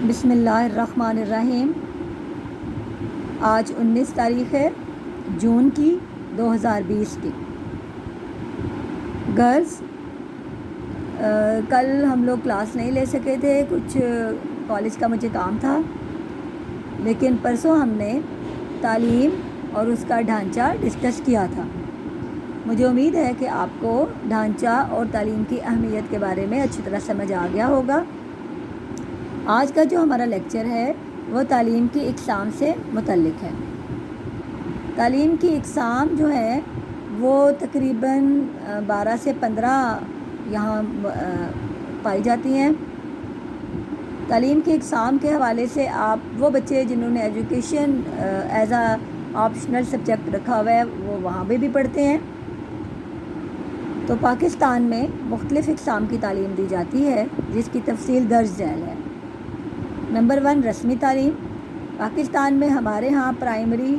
بسم اللہ الرحمن الرحیم۔ آج 19 تاریخ ہے جون کی 2020 کی۔ گرلز، کل ہم لوگ کلاس نہیں لے سکے تھے، کچھ کالج کا مجھے کام تھا، لیکن پرسوں ہم نے تعلیم اور اس کا ڈھانچہ ڈسکس کیا تھا۔ مجھے امید ہے کہ آپ کو ڈھانچہ اور تعلیم کی اہمیت کے بارے میں اچھی طرح سمجھ آ گیا ہوگا۔ آج کا جو ہمارا لیکچر ہے وہ تعلیم کی اقسام سے متعلق ہے۔ تعلیم کی اقسام جو ہے وہ تقریباً 12 سے 15 یہاں پائی جاتی ہیں۔ تعلیم کی اقسام کے حوالے سے آپ وہ بچے جنہوں نے education as a optional subject رکھا ہوا ہے وہ وہاں بھی پڑھتے ہیں۔ تو پاکستان میں مختلف اقسام کی تعلیم دی جاتی ہے جس کی تفصیل درج ذیل ہے۔ نمبر 1، رسمی تعلیم۔ پاکستان میں ہمارے ہاں پرائمری،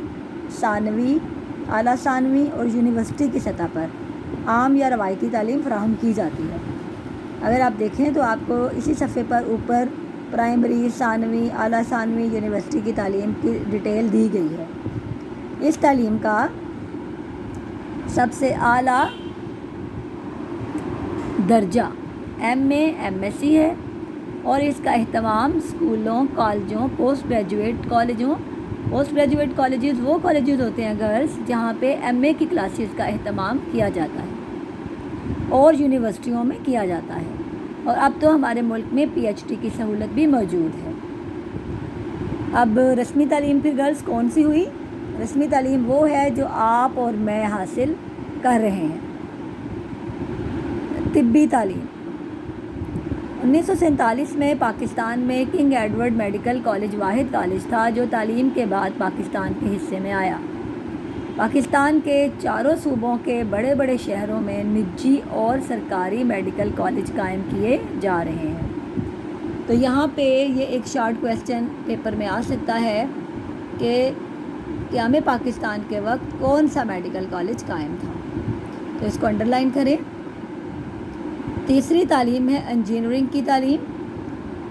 ثانوی، اعلیٰ ثانوی اور یونیورسٹی کی سطح پر عام یا روایتی تعلیم فراہم کی جاتی ہے۔ اگر آپ دیکھیں تو آپ کو اسی صفحے پر اوپر پرائمری، ثانوی، اعلیٰ ثانوی، یونیورسٹی کی تعلیم کی ڈیٹیل دی گئی ہے۔ اس تعلیم کا سب سے اعلیٰ درجہ MA MSc ہے اور اس کا اہتمام اسکولوں، کالجوں، پوسٹ گریجویٹ کالجز وہ کالجز ہوتے ہیں گرلز جہاں پہ MA کی کلاسز کا اہتمام کیا جاتا ہے اور یونیورسٹیوں میں کیا جاتا ہے، اور اب تو ہمارے ملک میں PhD کی سہولت بھی موجود ہے۔ اب رسمی تعلیم پھر گرلز کون سی ہوئی؟ رسمی تعلیم وہ ہے جو آپ اور میں حاصل کر رہے ہیں۔ طبی تعلیم 1947 میں پاکستان میں کنگ ایڈورڈ میڈیکل کالج واحد کالج تھا جو تعلیم کے بعد پاکستان کے حصے میں آیا۔ پاکستان کے چاروں صوبوں کے بڑے بڑے شہروں میں نجی اور سرکاری میڈیکل کالج قائم کیے جا رہے ہیں۔ تو یہاں پہ یہ ایک شارٹ کویسچن پیپر میں آ سکتا ہے کہ قیام پاکستان کے وقت کون سا میڈیکل کالج قائم تھا، تو اس کو انڈر لائن کریں۔ تیسری تعلیم ہے انجینئرنگ کی تعلیم۔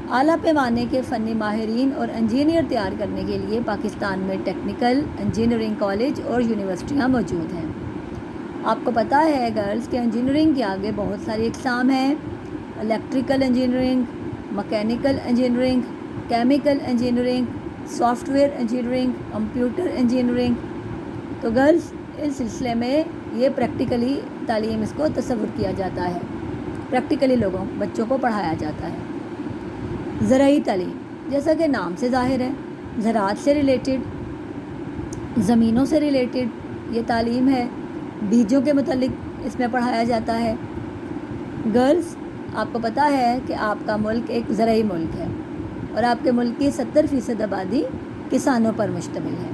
اعلیٰ پیمانے کے فنی ماہرین اور انجینئر تیار کرنے کے لیے پاکستان میں ٹیکنیکل انجینئرنگ کالج اور یونیورسٹیاں موجود ہیں۔ آپ کو پتہ ہے گرلز کہ انجینئرنگ کے آگے بہت ساری اقسام ہیں: electrical engineering, mechanical engineering, chemical engineering, soft ware engineering, computer engineering. تو گرلز اس سلسلے میں یہ پریکٹیکلی تعلیم اس کو تصور کیا جاتا ہے، پریکٹیکلی بچوں کو پڑھایا جاتا ہے۔ زرعی تعلیم جیسا کہ نام سے ظاہر ہے، زراعت سے ریلیٹڈ، زمینوں سے ریلیٹڈ یہ تعلیم ہے، بیجوں کے متعلق اس میں پڑھایا جاتا ہے۔ گرلز، آپ کو پتہ ہے کہ آپ کا ملک ایک زرعی ملک ہے اور آپ کے ملک کی 70% آبادی کسانوں پر مشتمل ہے۔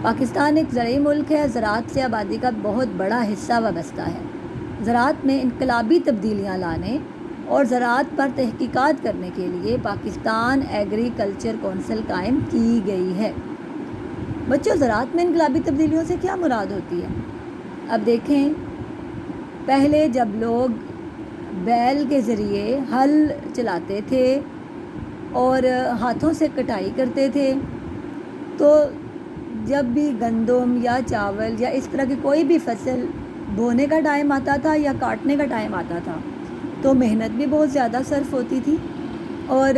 پاکستان ایک زرعی ملک ہے، زراعت سے آبادی کا بہت بڑا حصہ وابستہ ہے۔ زراعت میں انقلابی تبدیلیاں لانے اور زراعت پر تحقیقات کرنے کے لیے پاکستان ایگریکلچر کونسل قائم کی گئی ہے۔ بچوں، زراعت میں انقلابی تبدیلیوں سے کیا مراد ہوتی ہے؟ اب دیکھیں، پہلے جب لوگ بیل کے ذریعے ہل چلاتے تھے اور ہاتھوں سے کٹائی کرتے تھے، تو جب بھی گندم یا چاول یا اس طرح کی کوئی بھی فصل بونے کا ٹائم آتا تھا یا کاٹنے کا ٹائم آتا تھا تو محنت بھی بہت زیادہ صرف ہوتی تھی اور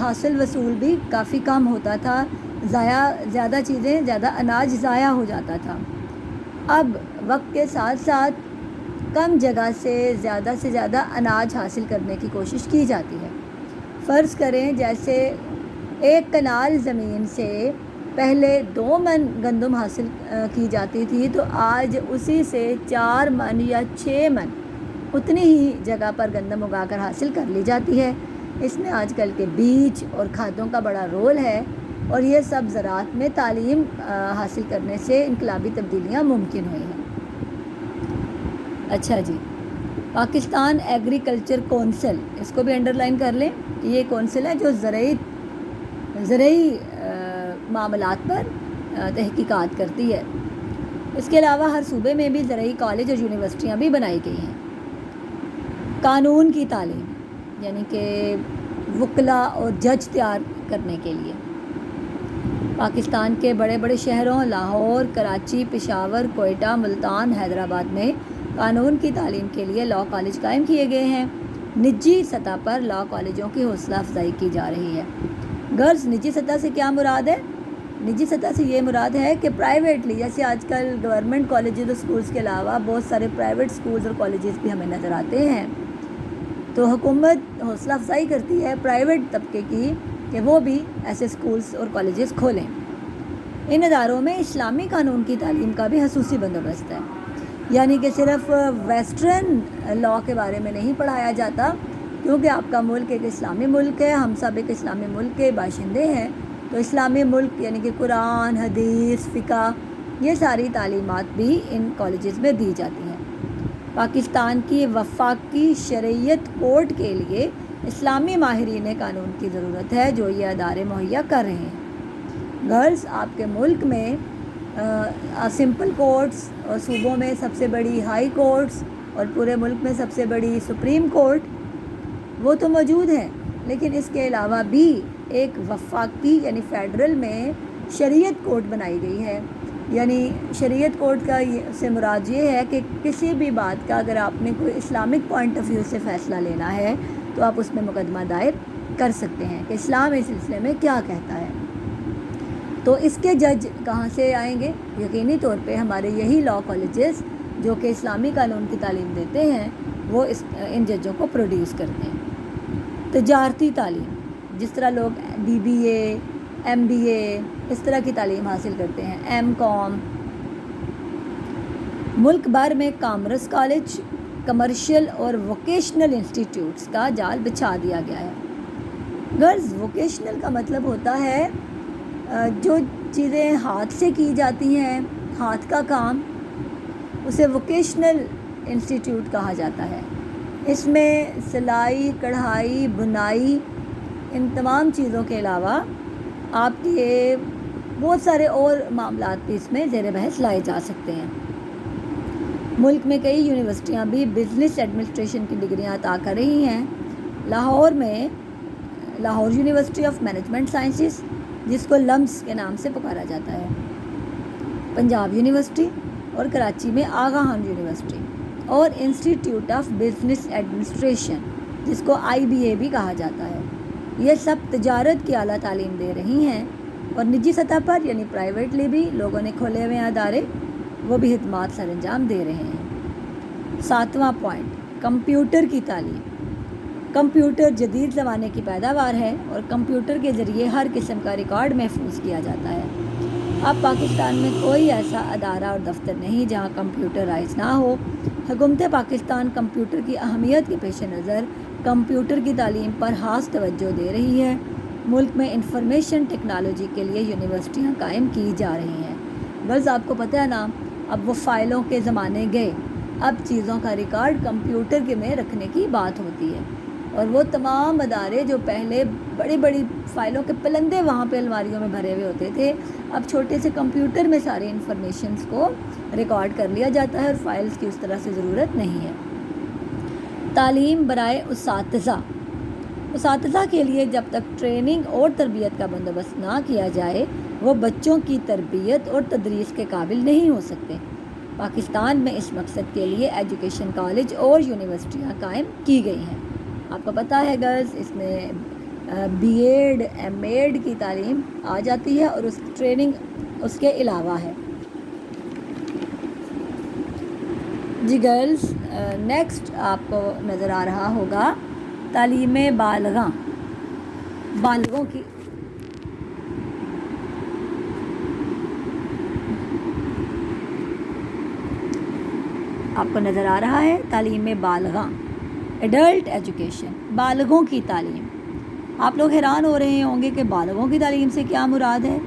حاصل وصول بھی کافی کم ہوتا تھا، زیادہ اناج ضائع ہو جاتا تھا۔ اب وقت کے ساتھ ساتھ کم جگہ سے زیادہ اناج حاصل کرنے کی کوشش کی جاتی ہے۔ فرض کریں جیسے 1 کنال زمین سے پہلے 2 من گندم حاصل کی جاتی تھی، تو آج اسی سے 4 من یا 6 من اتنی ہی جگہ پر گندم اگا کر حاصل کر لی جاتی ہے۔ اس میں آج کل کے بیج اور کھادوں کا بڑا رول ہے، اور یہ سب زراعت میں تعلیم حاصل کرنے سے انقلابی تبدیلیاں ممکن ہوئی ہیں۔ اچھا جی، پاکستان ایگریکلچر کونسل، اس کو بھی انڈر لائن کر لیں کہ یہ کونسل ہے جو زرعی معاملات پر تحقیقات کرتی ہے۔ اس کے علاوہ ہر صوبے میں بھی زرعی کالج اور یونیورسٹیاں بھی بنائی گئی ہیں۔ قانون کی تعلیم، یعنی کہ وکلا اور جج تیار کرنے کے لیے۔ پاکستان کے بڑے بڑے شہروں لاہور، کراچی، پشاور، کوئٹہ، ملتان، حیدرآباد میں قانون کی تعلیم کے لیے لاء کالج قائم کیے گئے ہیں۔ نجی سطح پر لاء کالجوں کی حوصلہ افزائی کی جا رہی ہے۔ غرض نجی سطح سے کیا مراد ہے؟ نجی سطح سے یہ مراد ہے کہ پرائیویٹلی، جیسے آج کل گورنمنٹ کالجز اور سکولز کے علاوہ بہت سارے پرائیویٹ سکولز اور کالجز بھی ہمیں نظر آتے ہیں، تو حکومت حوصلہ افزائی کرتی ہے پرائیویٹ طبقے کی کہ وہ بھی ایسے سکولز اور کالجز کھولیں۔ ان اداروں میں اسلامی قانون کی تعلیم کا بھی خصوصی بندوبست ہے، یعنی کہ صرف ویسٹرن لاء کے بارے میں نہیں پڑھایا جاتا، کیونکہ آپ کا ملک ایک اسلامی ملک ہے، ہم سب ایک اسلامی ملک کے باشندے ہیں، تو اسلامی ملک یعنی کہ قرآن، حدیث، فقہ، یہ ساری تعلیمات بھی ان کالجز میں دی جاتی ہیں۔ پاکستان کی وفاقی شرعیت کورٹ کے لیے اسلامی ماہرین قانون کی ضرورت ہے جو یہ ادارے مہیا کر رہے ہیں۔ غرض آپ کے ملک میں سمپل کورٹس اور صوبوں میں سب سے بڑی ہائی کورٹس اور پورے ملک میں سب سے بڑی سپریم کورٹ وہ تو موجود ہیں، لیکن اس کے علاوہ بھی ایک وفاقی یعنی فیڈرل میں شریعت کورٹ بنائی گئی ہے۔ یعنی شریعت کورٹ کا سے مراد یہ ہے کہ کسی بھی بات کا اگر آپ نے کوئی اسلامک پوائنٹ آف ویو سے فیصلہ لینا ہے تو آپ اس میں مقدمہ دائر کر سکتے ہیں کہ اسلام اس سلسلے میں کیا کہتا ہے۔ تو اس کے جج کہاں سے آئیں گے؟ یقینی طور پہ ہمارے یہی لاء کالجز جو کہ اسلامی قانون کی تعلیم دیتے ہیں وہ ان ججوں کو پروڈیوس کرتے ہیں۔ تجارتی تعلیم، جس طرح لوگ BBA، MBA اس طرح کی تعلیم حاصل کرتے ہیں، M.Com، ملک بھر میں کامرس کالج، کمرشل اور ووکیشنل انسٹیٹیوٹس کا جال بچھا دیا گیا ہے۔ غرض ووکیشنل کا مطلب ہوتا ہے جو چیزیں ہاتھ سے کی جاتی ہیں، ہاتھ کا کام، اسے ووکیشنل انسٹیٹیوٹ کہا جاتا ہے۔ اس میں سلائی، کڑھائی، بنائی، ان تمام چیزوں کے علاوہ آپ کے بہت سارے اور معاملات بھی اس میں زیر بحث لائے جا سکتے ہیں۔ ملک میں کئی یونیورسٹیاں بھی بزنس ایڈمنسٹریشن کی ڈگریاں عطا کر رہی ہیں۔ لاہور میں Lahore university of management sciences, جس کو لمس کے نام سے پکارا جاتا ہے، پنجاب یونیورسٹی، اور کراچی میں آغا خان یونیورسٹی اور انسٹیٹیوٹ آف بزنس ایڈمنسٹریشن، جس کو IBA بھی کہا جاتا ہے، یہ سب تجارت کی اعلیٰ تعلیم دے رہی ہیں۔ اور نجی سطح پر یعنی پرائیویٹلی بھی لوگوں نے کھولے ہوئے ادارے وہ بھی خدمات سر انجام دے رہے ہیں۔ 7واں پوائنٹ، کمپیوٹر کی تعلیم۔ کمپیوٹر جدید زمانے کی پیداوار ہے اور کمپیوٹر کے ذریعے ہر قسم کا ریکارڈ محفوظ کیا جاتا ہے۔ اب پاکستان میں کوئی ایسا ادارہ اور دفتر نہیں جہاں کمپیوٹرائز نہ ہو۔ حکومت پاکستان کمپیوٹر کی اہمیت کے پیش نظر کمپیوٹر کی تعلیم پر خاص توجہ دے رہی ہے۔ ملک میں انفارمیشن ٹیکنالوجی کے لیے یونیورسٹیاں قائم کی جا رہی ہیں۔ بس آپ کو پتہ ہے نا، اب وہ فائلوں کے زمانے گئے، اب چیزوں کا ریکارڈ کمپیوٹر کے میں رکھنے کی بات ہوتی ہے، اور وہ تمام ادارے جو پہلے بڑی بڑی فائلوں کے پلندے وہاں پہ الماریوں میں بھرے ہوئے ہوتے تھے، اب چھوٹے سے کمپیوٹر میں ساری انفارمیشنز کو ریکارڈ کر لیا جاتا ہے اور فائلز کی اس طرح سے ضرورت نہیں ہے۔ تعلیم برائے اساتذہ کے لیے جب تک ٹریننگ اور تربیت کا بندوبست نہ کیا جائے وہ بچوں کی تربیت اور تدریس کے قابل نہیں ہو سکتے۔ پاکستان میں اس مقصد کے لیے ایجوکیشن کالج اور یونیورسٹیاں قائم کی گئی ہیں۔ آپ کو پتہ ہے گرلز، اس میں B.Ed M.Ed کی تعلیم آ جاتی ہے اور اس کی ٹریننگ اس کے علاوہ ہے۔ جی گرلز، نیکسٹ آپ کو نظر آ رہا ہوگا تعلیم بالغوں کی۔ آپ کو نظر آ رہا ہے تعلیم بالغاں، ایڈلٹ ایجوکیشن، بالغوں کی تعلیم۔ آپ لوگ حیران ہو رہے ہوں گے کہ بالغوں کی تعلیم سے کیا مراد ہے؟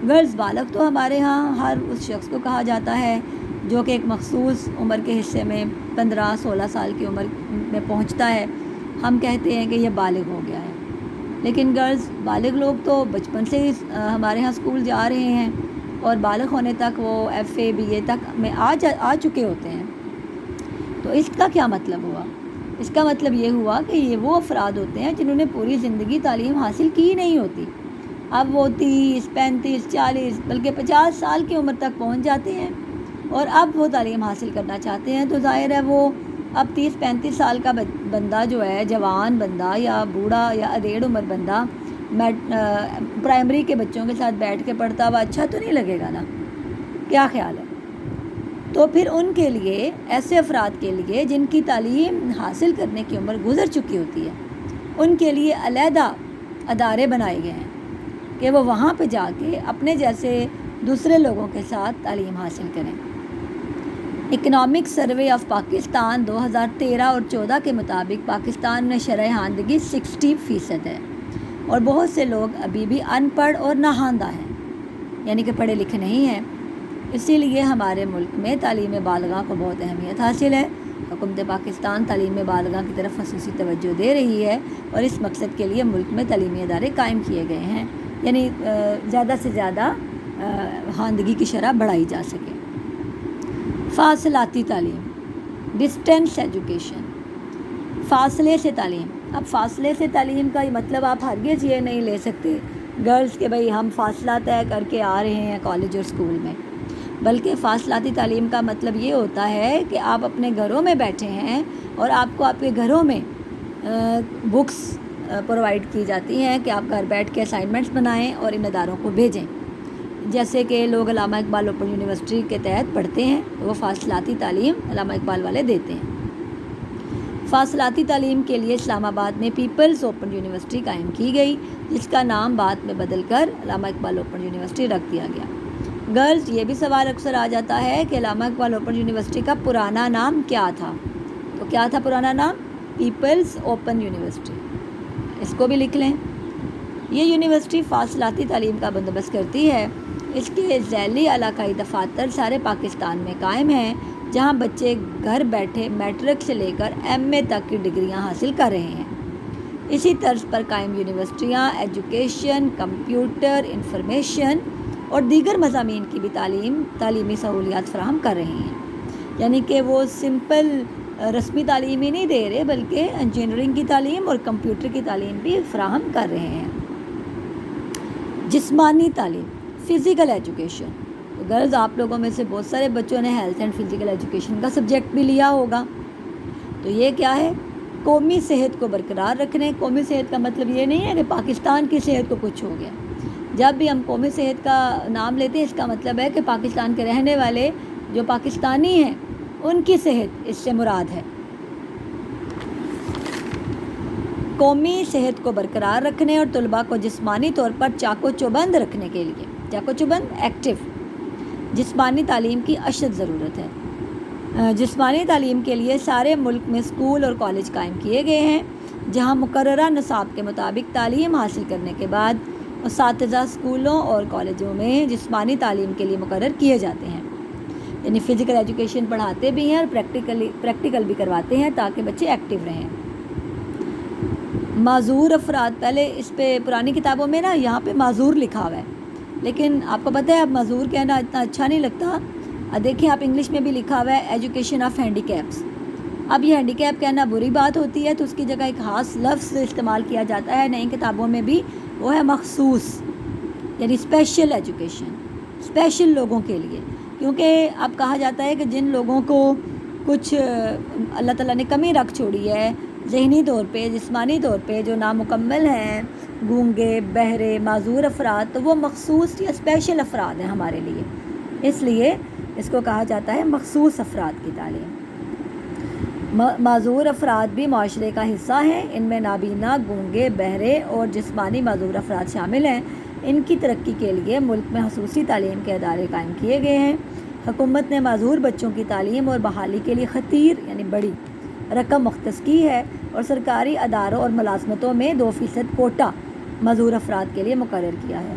غرض بالغ تو ہمارے ہاں ہر اس شخص کو کہا جاتا ہے جو کہ ایک مخصوص عمر کے حصے میں 15-16 سال کی عمر میں پہنچتا ہے، ہم کہتے ہیں کہ یہ بالغ ہو گیا ہے۔ لیکن غرض بالغ لوگ تو بچپن سے ہی ہمارے ہاں اسکول جا رہے ہیں اور بالغ ہونے تک وہ FA BA تک میں آ چکے ہوتے ہیں۔ تو اس کا کیا مطلب ہوا؟ اس کا مطلب یہ ہوا کہ یہ وہ افراد ہوتے ہیں جنہوں نے پوری زندگی تعلیم حاصل کی نہیں ہوتی، اب وہ 30، 35، 40 بلکہ 50 سال کی عمر تک پہنچ جاتے ہیں اور اب وہ تعلیم حاصل کرنا چاہتے ہیں، تو ظاہر ہے وہ اب 30-35 سال کا بندہ جو ہے، جوان بندہ یا بوڑھا یا ادھیڑ عمر بندہ پرائمری کے بچوں کے ساتھ بیٹھ کے پڑھتا ہوا اچھا تو نہیں لگے گا نا، کیا خیال ہے؟ تو پھر ان کے لیے، ایسے افراد کے لیے جن کی تعلیم حاصل کرنے کی عمر گزر چکی ہوتی ہے، ان کے لیے علیحدہ ادارے بنائے گئے ہیں کہ وہ وہاں پہ جا کے اپنے جیسے دوسرے لوگوں کے ساتھ تعلیم حاصل کریں۔ اکنامک سروے آف پاکستان 2013 اور 14 کے مطابق پاکستان میں شرح خواندگی 60% ہے اور بہت سے لوگ ابھی بھی ان پڑھ اور ناخواندہ ہیں، یعنی کہ پڑھے لکھے نہیں ہیں۔ اسی لیے ہمارے ملک میں تعلیم بالغاں کو بہت اہمیت حاصل ہے۔ حکومت پاکستان تعلیم بالغاں کی طرف خصوصی توجہ دے رہی ہے اور اس مقصد کے لیے ملک میں تعلیمی ادارے قائم کیے گئے ہیں، یعنی زیادہ سے زیادہ خواندگی کی شرح بڑھائی جا سکے۔ فاصلاتی تعلیم، ڈسٹینس ایجوکیشن، فاصلے سے تعلیم۔ اب فاصلے سے تعلیم کا مطلب آپ ہرگز یہ نہیں لے سکتے گرلز کے بھائی ہم فاصلہ طے کر کے آ رہے ہیں کالج اور اسکول میں، بلکہ فاصلاتی تعلیم کا مطلب یہ ہوتا ہے کہ آپ اپنے گھروں میں بیٹھے ہیں اور آپ کو آپ کے گھروں میں بکس پرووائڈ کی جاتی ہیں کہ آپ گھر بیٹھ کے اسائنمنٹس بنائیں اور ان اداروں کو بھیجیں، جیسے کہ لوگ علامہ اقبال اوپن یونیورسٹی کے تحت پڑھتے ہیں، وہ فاصلاتی تعلیم علامہ اقبال والے دیتے ہیں۔ فاصلاتی تعلیم کے لیے اسلام آباد میں پیپلز اوپن یونیورسٹی قائم کی گئی، جس کا نام بعد میں بدل کر علامہ اقبال اوپن یونیورسٹی رکھ دیا گیا۔ گرلز، یہ بھی سوال اکثر آ جاتا ہے کہ علامہ اقبال اوپن یونیورسٹی کا پرانا نام کیا تھا؟ تو کیا تھا پرانا نام؟ پیپلز اوپن یونیورسٹی، اس کو بھی لکھ لیں۔ یہ یونیورسٹی فاصلاتی تعلیم کا بندوبست کرتی ہے۔ اس کے ذیلی علاقائی دفاتر سارے پاکستان میں قائم ہیں، جہاں بچے گھر بیٹھے میٹرک سے لے کر ایم اے تک کی ڈگریاں حاصل کر رہے ہیں۔ اسی طرز پر قائم یونیورسٹیاں ایجوکیشن، کمپیوٹر، انفارمیشن اور دیگر مضامین کی بھی تعلیمی سہولیات فراہم کر رہے ہیں، یعنی کہ وہ سمپل رسمی تعلیم ہی نہیں دے رہے بلکہ انجینئرنگ کی تعلیم اور کمپیوٹر کی تعلیم بھی فراہم کر رہے ہیں۔ جسمانی تعلیم، فزیکل ایجوکیشن۔ تو گرلز، آپ لوگوں میں سے بہت سارے بچوں نے ہیلتھ اینڈ فزیکل ایجوکیشن کا سبجیکٹ بھی لیا ہوگا، تو یہ کیا ہے؟ قومی صحت کو برقرار رکھنے۔ قومی صحت کا مطلب یہ نہیں ہے کہ پاکستان کی صحت کو کچھ ہو گیا۔ جب بھی ہم قومی صحت کا نام لیتے ہیں، اس کا مطلب ہے کہ پاکستان کے رہنے والے جو پاکستانی ہیں ان کی صحت اس سے مراد ہے۔ قومی صحت کو برقرار رکھنے اور طلباء کو جسمانی طور پر چاق و چوبند رکھنے کے لیے، چاق و چوبند ایکٹیو، جسمانی تعلیم کی اشد ضرورت ہے۔ جسمانی تعلیم کے لیے سارے ملک میں اسکول اور کالج قائم کیے گئے ہیں، جہاں مقررہ نصاب کے مطابق تعلیم حاصل کرنے کے بعد اساتذہ اسکولوں اور کالجوں میں جسمانی تعلیم کے لیے مقرر کیے جاتے ہیں، یعنی فزیکل ایجوکیشن پڑھاتے بھی ہیں اور پریکٹیکل بھی کرواتے ہیں تاکہ بچے ایکٹیو رہیں۔ معذور افراد، پہلے اس پہ پرانی کتابوں میں نا یہاں پہ معذور لکھا ہوا ہے، لیکن آپ کو پتہ ہے اب معذور کہنا اتنا اچھا نہیں لگتا۔ دیکھیں آپ انگلش میں بھی لکھا ہوا ہے ایجوکیشن آف ہینڈی کیپس۔ اب یہ ہینڈی کیپ کہنا بری بات ہوتی ہے تو اس کی جگہ ایک خاص لفظ استعمال کیا جاتا ہے نئی کتابوں میں بھی، وہ ہے مخصوص، یعنی اسپیشل ایجوکیشن، اسپیشل لوگوں کے لیے، کیونکہ اب کہا جاتا ہے کہ جن لوگوں کو کچھ اللہ تعالیٰ نے کمی رکھ چھوڑی ہے ذہنی طور پہ، جسمانی طور پہ، جو نامکمل ہیں، گونگے، بہرے، معذور افراد، تو وہ مخصوص یا اسپیشل افراد ہیں ہمارے لیے، اس لیے اس کو کہا جاتا ہے مخصوص افراد کی تعلیم۔ معذور افراد بھی معاشرے کا حصہ ہیں، ان میں نابینا، گونگے، بہرے اور جسمانی معذور افراد شامل ہیں۔ ان کی ترقی کے لیے ملک میں خصوصی تعلیم کے ادارے قائم کیے گئے ہیں۔ حکومت نے معذور بچوں کی تعلیم اور بحالی کے لیے خطیر یعنی بڑی رقم مختص کی ہے اور سرکاری اداروں اور ملازمتوں میں 2% کوٹا معذور افراد کے لیے مقرر کیا ہے۔